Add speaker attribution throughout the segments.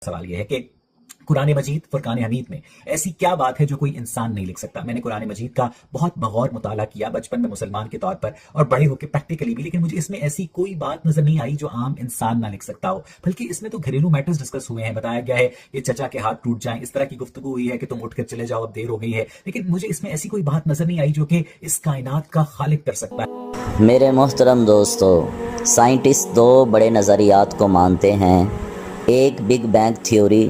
Speaker 1: सवाल यह है कि कुरान मजीद फुरकान हमीद में ऐसी क्या बात है जो कोई इंसान नहीं लिख सकता। मैंने कुरान मजीद का बहुत बगौर मुताला किया बचपन में मुसलमान के तौर पर और बड़े होकर प्रैक्टिकली भी, लेकिन मुझे इसमें ऐसी कोई बात नजर नहीं आई जो आम इंसान ना लिख सकता हो। बल्कि इसमें तो घरेलू मैटर्स डिस्कस हुए हैं, बताया गया है ये चचा के हाथ टूट जाएं, इस तरह की गुफ्तगू हुई है कि तुम उठकर चले जाओ अब देर हो गई है, लेकिन मुझे इसमें ऐसी कोई बात नजर नहीं आई जो कि इस कायनात का खालिक कर सकता है।
Speaker 2: मेरे मोहतरम दोस्तों, साइंटिस्ट दो बड़े नज़रियात को मानते हैं। एक बिग बैंग थ्योरी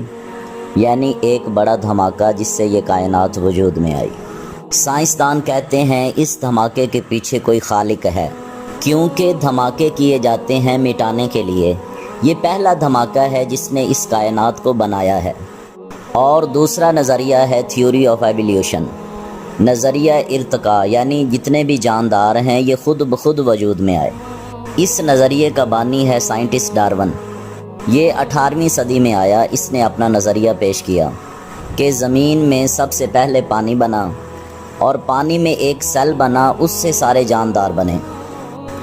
Speaker 2: यानी एक बड़ा धमाका जिससे ये कायनात वजूद में आई। साइंसदान कहते हैं इस धमाके के पीछे कोई खालिक है, क्योंकि धमाके किए जाते हैं मिटाने के लिए। ये पहला धमाका है जिसने इस कायनात को बनाया है। और दूसरा नज़रिया है थ्योरी ऑफ एवोल्यूशन, नज़रिया इर्तिका, यानी जितने भी जानदार हैं ये खुद बखुद वजूद में आए। इस नज़रिए का बानी है साइंटिस्ट डार्विन। ये 18वीं सदी में आया। इसने अपना नज़रिया पेश किया कि ज़मीन में सबसे पहले पानी बना और पानी में एक सेल बना, उससे सारे जानदार बने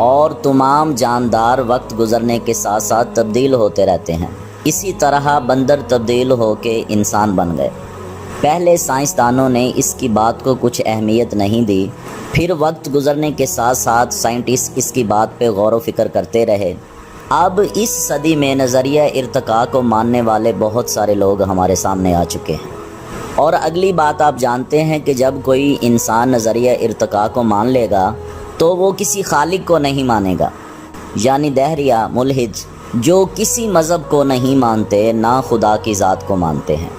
Speaker 2: और तमाम जानदार वक्त गुज़रने के साथ साथ तब्दील होते रहते हैं। इसी तरह बंदर तब्दील होके इंसान बन गए। पहले साइंसदानों ने इसकी बात को कुछ अहमियत नहीं दी, फिर वक्त गुज़रने के साथ साथ साइंटिस्ट इसकी बात पे गौर व फिक्र करते रहे। अब इस सदी में नज़रिया इर्तिका को मानने वाले बहुत सारे लोग हमारे सामने आ चुके हैं। और अगली बात आप जानते हैं कि जब कोई इंसान नज़रिया इर्तिका को मान लेगा तो वो किसी खालिक को नहीं मानेगा, यानी दहरिया मुल्हिद जो किसी मज़हब को नहीं मानते, ना खुदा की ज़ात को मानते हैं।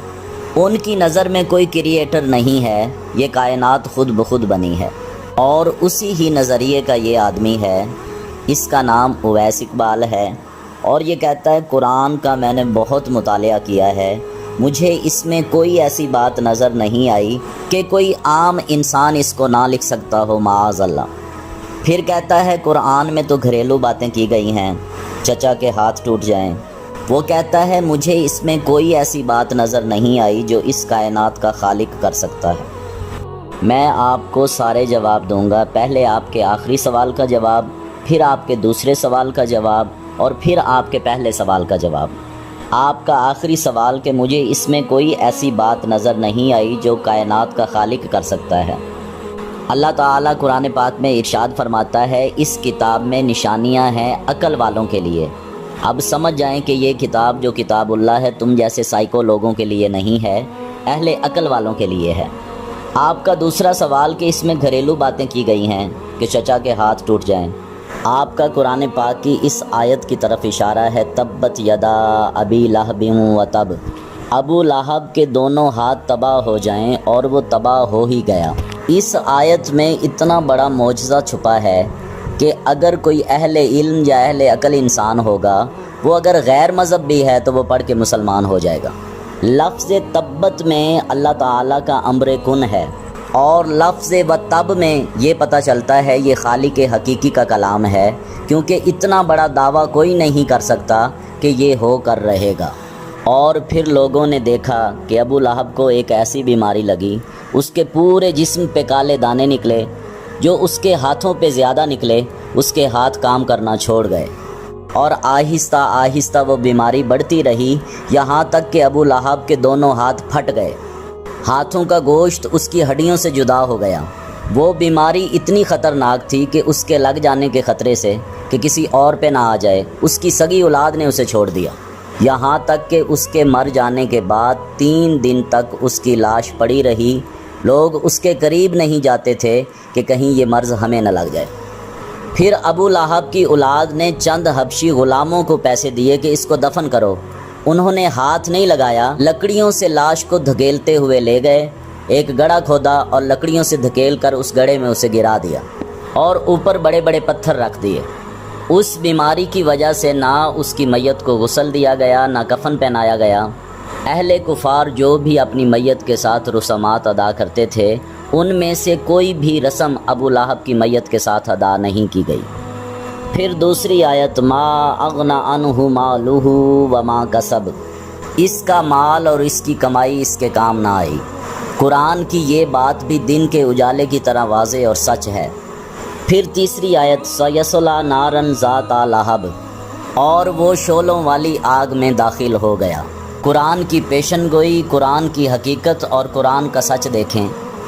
Speaker 2: उनकी नज़र में कोई क्रिएटर नहीं है, ये कायनात खुद बखुद बनी है। और उसी ही नज़रिए का ये आदमी है, इसका नाम उवैस इकबाल है। और ये कहता है कुरान का मैंने बहुत मुतालिया किया है, मुझे इसमें कोई ऐसी बात नज़र नहीं आई कि कोई आम इंसान इसको ना लिख सकता हो, माअज़ल्लाह। फिर कहता है कुरान में तो घरेलू बातें की गई हैं, चचा के हाथ टूट जाएं। वो कहता है मुझे इसमें कोई ऐसी बात नज़र नहीं आई जो इस कायनात का खालिक कर सकता है। मैं आपको सारे जवाब दूंगा, पहले आपके आखिरी सवाल का जवाब, फिर आपके दूसरे सवाल का जवाब और फिर आपके पहले सवाल का जवाब। आपका आखिरी सवाल कि मुझे इसमें कोई ऐसी बात नज़र नहीं आई जो कायनात का खालिक कर सकता है। अल्लाह ताला कुरान पाक में इरशाद फरमाता है इस किताब में निशानियां हैं अक्ल वालों के लिए। अब समझ जाएं कि ये किताब जो किताबुल्लाह है तुम जैसे साइको लोगों के लिए नहीं है, अहले अक्ल वालों के लिए है। आपका दूसरा सवाल कि इसमें घरेलू बातें की गई हैं कि चचा के हाथ टूट जाएं। आपका कुरान पाक की इस आयत की तरफ इशारा है, तब्बत यदा अबी लहबिन व तब, अबू लहब के दोनों हाथ तबाह हो जाएं, और वो तबाह हो ही गया। इस आयत में इतना बड़ा मौजज़ा छुपा है कि अगर कोई अहले इल्म या अहले अक्ल इंसान होगा, वो अगर गैर मज़हब भी है तो वो पढ़ के मुसलमान हो जाएगा। लफ्ज़ तब्बत में अल्लाह ताला का अम्र कुन है और लफ्ज़ व तब में ये पता चलता है ये खालिक हकीकी का कलाम है, क्योंकि इतना बड़ा दावा कोई नहीं कर सकता कि ये हो कर रहेगा। और फिर लोगों ने देखा कि अबू लहब को एक ऐसी बीमारी लगी, उसके पूरे जिस्म पे काले दाने निकले, जो उसके हाथों पे ज़्यादा निकले, उसके हाथ काम करना छोड़ गए और आहिस्ता आहिस्ता वो बीमारी बढ़ती रही, यहाँ तक कि अबू लहब के दोनों हाथ फट गए, हाथों का गोश्त उसकी हड्डियों से जुदा हो गया। वो बीमारी इतनी ख़तरनाक थी कि उसके लग जाने के ख़तरे से कि किसी और पे ना आ जाए, उसकी सगी औलाद ने उसे छोड़ दिया। यहाँ तक कि उसके मर जाने के बाद 3 दिन तक उसकी लाश पड़ी रही। लोग उसके करीब नहीं जाते थे कि कहीं ये मर्ज़ हमें न लग जाए। फिर अबू लहब की औलाद ने चंद हबशी ग़ुलामों को पैसे दिए कि इसको दफन करो। उन्होंने हाथ नहीं लगाया, लकड़ियों से लाश को धकेलते हुए ले गए, एक गड्ढा खोदा और लकड़ियों से धकेल कर उस गड्ढे में उसे गिरा दिया और ऊपर बड़े बड़े पत्थर रख दिए। उस बीमारी की वजह से ना उसकी मैयत को गुस्ल दिया गया, ना कफन पहनाया गया। अहले कुफार जो भी अपनी मैयत के साथ रस्मात अदा करते थे, उनमें से कोई भी रस्म अबू लहब की मैयत के साथ अदा नहीं की गई। फिर दूसरी आयत, मा अगना अनहु मालुहु व मा कसब, इसका माल और इसकी कमाई इसके काम ना आई। कुरान की ये बात भी दिन के उजाले की तरह वाज़े और सच है। फिर तीसरी आयत, सयसला नारन ज़ाता लहब, और वो शोलों वाली आग में दाखिल हो गया। قرآن کی پیشن گوئی، قرآن کی حقیقت اور قرآن کا سچ دیکھیں۔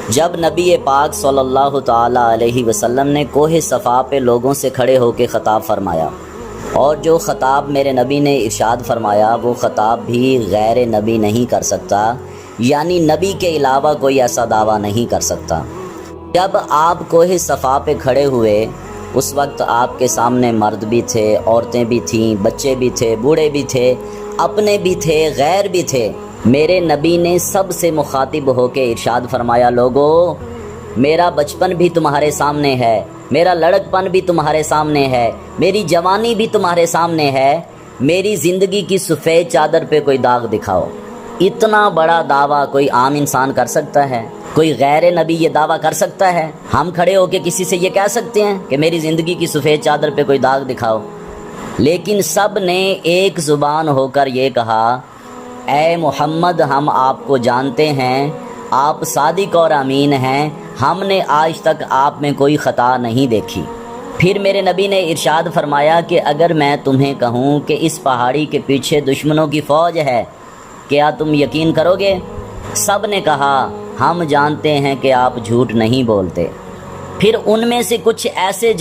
Speaker 2: جب نبی پاک صلی اللہ تعالیٰ علیہ وسلم نے کوہ صفا پہ لوگوں سے کھڑے ہو کے خطاب فرمایا، اور جو خطاب میرے نبی نے ارشاد فرمایا وہ خطاب بھی غیر نبی نہیں کر سکتا، یعنی نبی کے علاوہ کوئی ایسا دعویٰ نہیں کر سکتا۔ جب آپ کوہ صفا پہ کھڑے ہوئے اس وقت آپ کے سامنے مرد بھی تھے، عورتیں بھی تھیں، بچے بھی تھے، بوڑھے بھی تھے، اپنے بھی تھے، غیر بھی تھے۔ میرے نبی نے سب سے مخاطب ہو کے ارشاد فرمایا، لوگو میرا بچپن بھی تمہارے سامنے ہے، میرا لڑکپن بھی تمہارے سامنے ہے، میری جوانی بھی تمہارے سامنے ہے، میری زندگی کی سفید چادر پہ کوئی داغ دکھاؤ۔ اتنا بڑا دعویٰ کوئی عام انسان کر سکتا ہے؟ کوئی غیر نبی یہ دعویٰ کر سکتا ہے؟ ہم کھڑے ہو کے کسی سے یہ کہہ سکتے ہیں کہ میری زندگی کی سفید چادر پہ کوئی داغ دکھاؤ؟ لیکن سب نے ایک زبان ہو کر یہ کہا، اے محمد ہم آپ کو جانتے ہیں، آپ صادق اور امین ہیں، ہم نے آج تک آپ میں کوئی خطا نہیں دیکھی۔ پھر میرے نبی نے ارشاد فرمایا کہ اگر میں تمہیں کہوں کہ اس پہاڑی کے پیچھے دشمنوں کی فوج ہے، کیا تم یقین کرو گے؟ سب نے کہا ہم جانتے ہیں کہ آپ جھوٹ نہیں بولتے۔ پھر ان میں سے کچھ ایسے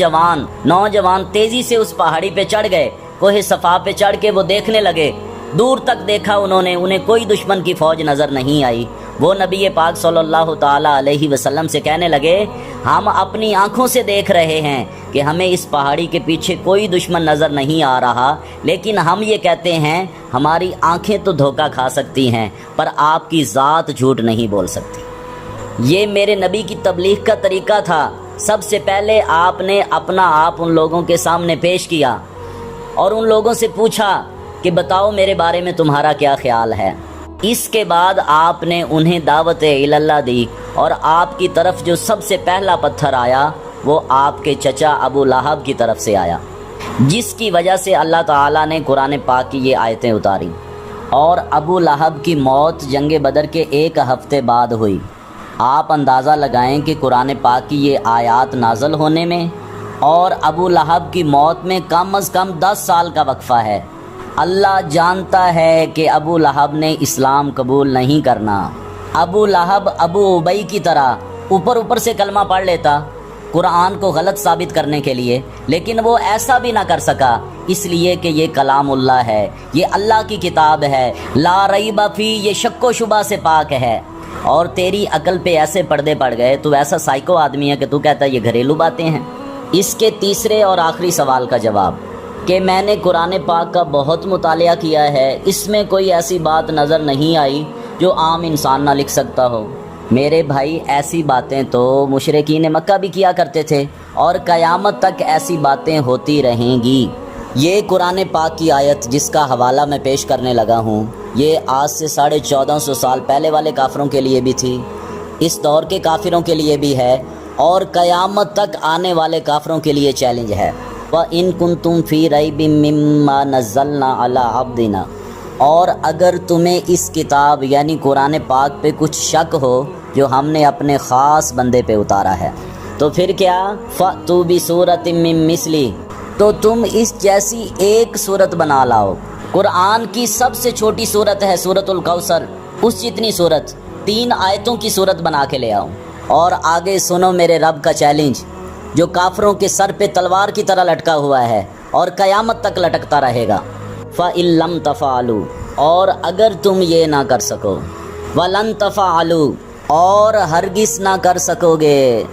Speaker 2: نوجوان تیزی سے اس پہاڑی پہ چڑھ گئے، کوہ صفا پہ چڑھ کے وہ دیکھنے لگے۔ دور تک دیکھا انہیں کوئی دشمن کی فوج نظر نہیں آئی۔ وہ نبی پاک صلی اللہ تعالیٰ علیہ وسلم سے کہنے لگے، ہم اپنی آنکھوں سے دیکھ رہے ہیں کہ ہمیں اس پہاڑی کے پیچھے کوئی دشمن نظر نہیں آ رہا، لیکن ہم یہ کہتے ہیں ہماری آنکھیں تو دھوکہ کھا سکتی ہیں پر آپ کی ذات جھوٹ نہیں بول سکتی۔ یہ میرے نبی کی تبلیغ کا طریقہ تھا۔ سب سے پہلے آپ نے اپنا آپ ان لوگوں کے سامنے پیش کیا اور ان لوگوں سے پوچھا کہ بتاؤ میرے بارے میں تمہارا کیا خیال ہے۔ اس کے بعد آپ نے انہیں دعوت اللہ دی، اور آپ کی طرف جو سب سے پہلا پتھر آیا وہ آپ کے چچا ابو لہب کی طرف سے آیا، جس کی وجہ سے اللہ تعالیٰ نے قرآن پاک کی یہ آیتیں اتاری۔ اور ابو لہب کی موت جنگ بدر کے 1 ہفتے بعد ہوئی۔ آپ اندازہ لگائیں کہ قرآن پاک کی یہ آیات نازل ہونے میں اور ابو لہب کی موت میں کم از کم 10 سال کا وقفہ ہے۔ اللہ جانتا ہے کہ ابو لہب نے اسلام قبول نہیں کرنا۔ ابو لہب ابو ابی کی طرح اوپر سے کلمہ پڑھ لیتا قرآن کو غلط ثابت کرنے کے لیے، لیکن وہ ایسا بھی نہ کر سکا، اس لیے کہ یہ کلام اللہ ہے، یہ اللہ کی کتاب ہے، لا ریب فی، یہ شک و شبہ سے پاک ہے۔ اور تیری عقل پہ ایسے پردے پڑ گئے، تو ایسا سائیکو آدمی ہے کہ تو کہتا ہے یہ گھریلو باتیں ہیں۔ اس کے تیسرے اور آخری سوال کا جواب کہ میں نے قرآن پاک کا بہت مطالعہ کیا ہے، اس میں کوئی ایسی بات نظر نہیں آئی جو عام انسان نہ لکھ سکتا ہو۔ میرے بھائی ایسی باتیں تو مشرکین مکہ بھی کیا کرتے تھے، اور قیامت تک ایسی باتیں ہوتی رہیں گی۔ یہ قرآن پاک کی آیت جس کا حوالہ میں پیش کرنے لگا ہوں، یہ آج سے 1450 سال پہلے والے کافروں کے لیے بھی تھی، اس دور کے کافروں کے لیے بھی ہے، اور قیامت تک آنے والے کافروں کے لیے چیلنج ہے۔ وَإِن كُنتُمْ فِي رَيْبٍ مِّمَّا نَزَّلْنَا عَلَىٰ عَبْدِنَا، اور اگر تمہیں اس کتاب یعنی قرآن پاک پہ کچھ شک ہو جو ہم نے اپنے خاص بندے پہ اتارا ہے، تو پھر کیا، فَأْتُوا بِسُورَةٍ مِّن مِّثْلِهِ، تو تم اس جیسی ایک صورت بنا لاؤ۔ قرآن کی سب سے چھوٹی صورت ہے سورۃ الکوثر، اس جتنی صورت 3 آیتوں کی صورت بنا کے لے آؤ۔ اور آگے سنو میرے رب کا چیلنج جو کافروں کے سر پہ تلوار کی طرح لٹکا ہوا ہے اور قیامت تک لٹکتا رہے گا۔ فَإِن لَّمْ تَفْعَلُوا، اور اگر تم یہ نہ کر سکو، وَلَن تَفْعَلُوا، اور ہرگز نہ کر سکو گے،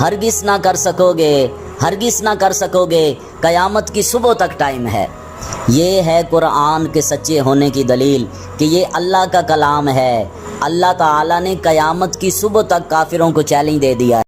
Speaker 2: ہرگز نہ کر سکو گے، ہرگز نہ کر سکو گے، قیامت کی صبح تک ٹائم ہے۔ یہ ہے قرآن کے سچے ہونے کی دلیل کہ یہ اللہ کا کلام ہے۔ اللہ تعالیٰ نے قیامت کی صبح تک کافروں کو چیلنج دے دیا ہے۔